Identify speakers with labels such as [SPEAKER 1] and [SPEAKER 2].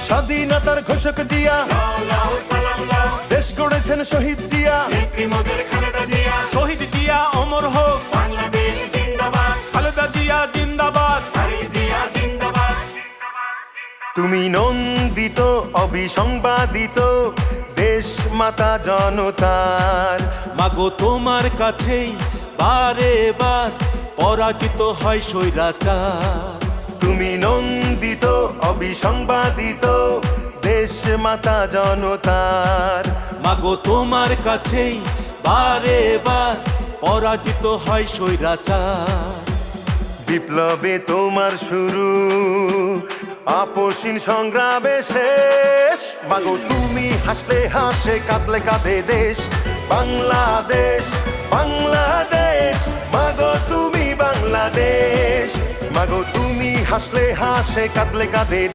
[SPEAKER 1] স্বাধীনতার ঘোষক জিয়া, দেশ গড়েছেন শহীদ জিয়া,
[SPEAKER 2] শহীদ জিয়া অমর হোক,
[SPEAKER 3] বাংলাদেশ জিন্দাবাদ,
[SPEAKER 2] খালেদা জিয়া জিন্দাবাদ।
[SPEAKER 3] তারেক জিয়া জিন্দাবাদ।
[SPEAKER 1] তুমি নন্দিত অবিসংবাদিত দেশ মাতা জনতার।
[SPEAKER 2] মাগো তোমার কাছেই বারে বার পরাজিত হয় স্বৈরাচার।
[SPEAKER 1] তুমি নন্দিত অবিসংবাদিত দেশ মাতা জনতার।
[SPEAKER 2] মাগো তোমার কাছেই বারে বার পরাজিত হয় স্বৈরাচার।
[SPEAKER 1] বিপ্লবে তোমার শুরু, আপসীন সংগ্রামে শেষ। মাগো তুমি হাসলে হাসে, কাঁদলে কাঁদে দেশ বাংলাদেশ, বাংলাদেশ। মাগো তুমি বাংলাদেশ, মাগো তুমি হাসলে হাসে, কাঁদলে কাঁদে